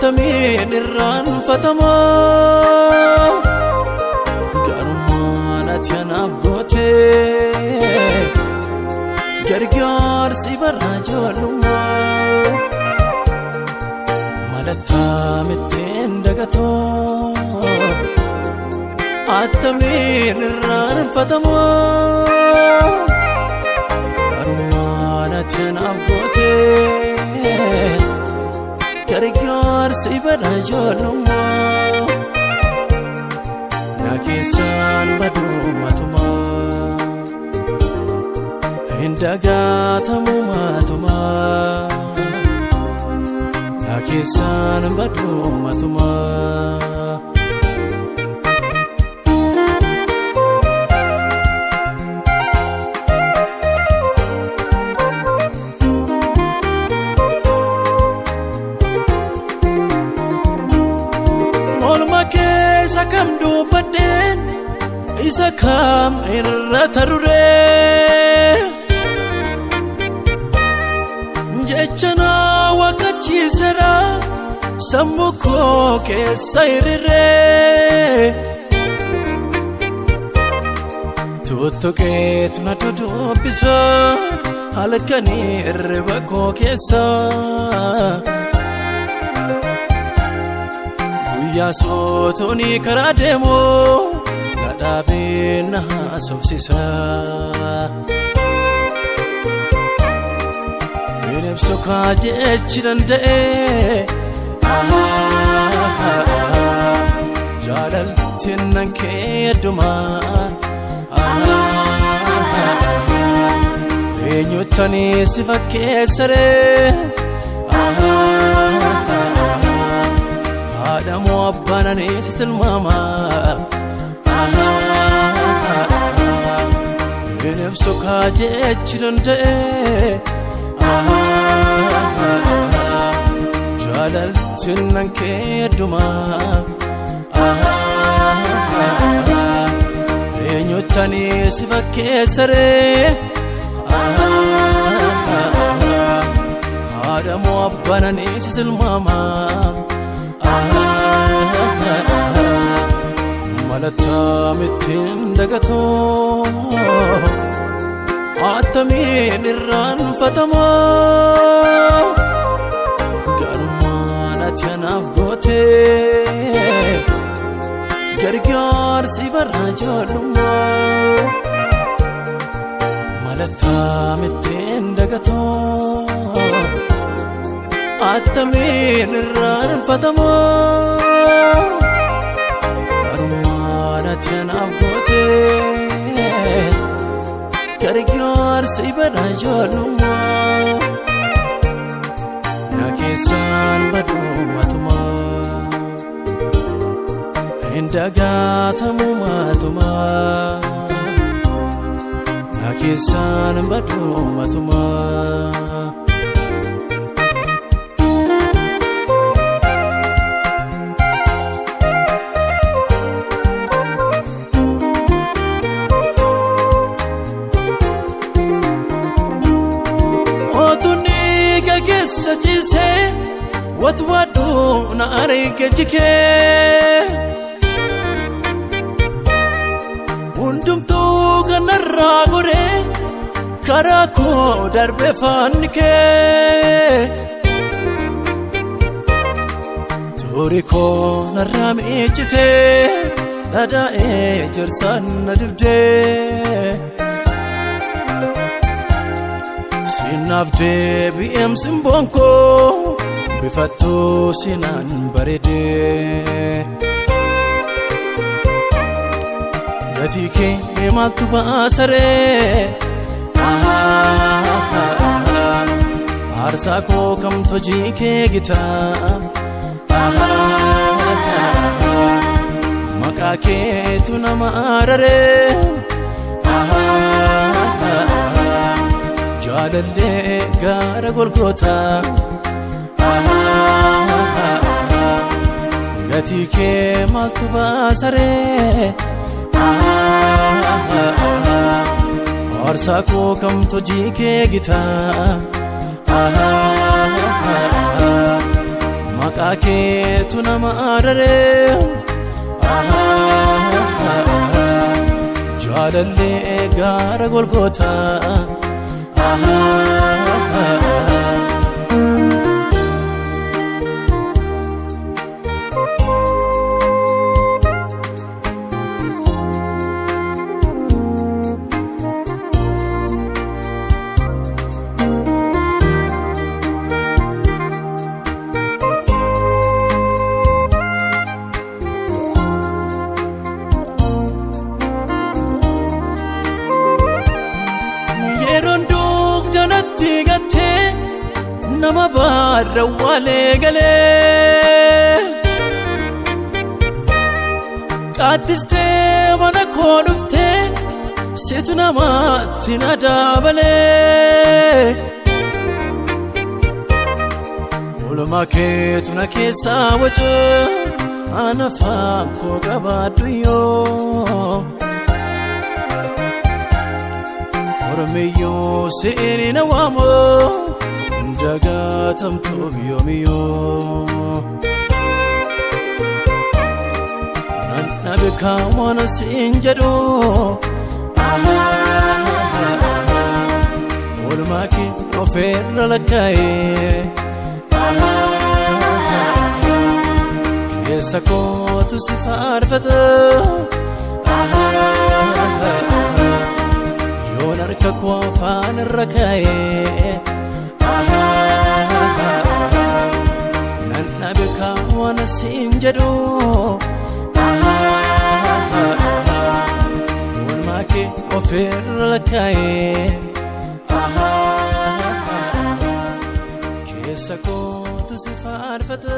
Attamiin irraanfatama garummaan ati anaaf goote gargaarsi bara ijoollummaa malattaamittiin dagatoo attamiin irraanfatama garummaan ati anaaf goote gargaarsi bara ijoollummaa na keessaan baduu matumaa hin dagatamu matumaa na keessaan baduu matumaa Sakam dubbadeen isa kam irra tarure jechana waqachiisera sammuu koo keessa hirire tuttuqeetu na dudubbisa halkanii irriba koo keessa Yaasotoni karaa deemu na dhaabee na haasofsiisa bineensa kaa jechi danda'e jaalaltiin nan keeduma eenyuttani si fakkeessaree Adamu abbanani sitilmama bineensa kaa jechi danda'e jaalaltiin nan keeduma eenyuttani si fakkeessaree Adamu abbanani sitilmama malattaamittiin dagatoo attamiin irraanfatama garummaan ati anaaf goote gargaarsi bara ijoollummaa malattaamittiin dagatoo attamiin irraanfatama garummaan ati anaaf goote gargaarsi bara ijoollummaa na keessaan baduu matumaa hin dagatamu matumaa na keessaan baduu matumaa Sajise wat wadu na arike jike undumtu ganarra gore karako darbe fanike turiko narame chite nada jirsan nadibde Sinafde biyem simbonko bifattu sinan barede gatike emaltu baasare arsa ko kam tojike gita makake tunamarare Jalalle gara Golgota gatike maltu baasare arsa ko kam tojike gita maka maqaa keetu nama araree jaalallee gaara Golgootaa nama baarra walee galee qaattistee mana koo dhuftee situ namatti na daabalee oolmaa keetu na keessaa waca ana afaan koo qabaadhu yoo Oromiyyoo seeni na waamoo jagatamtu biyoomiyo nanna beekamoon siin jedhu oolmaa kee ofirra lakkaa'ee keessa kootu si faarfata yoon harka koo afaan irra kaa'ee nanna beekamoon siin jedhu oolmaa kee ofirra lakkaa'ee keessa kootu si faarfata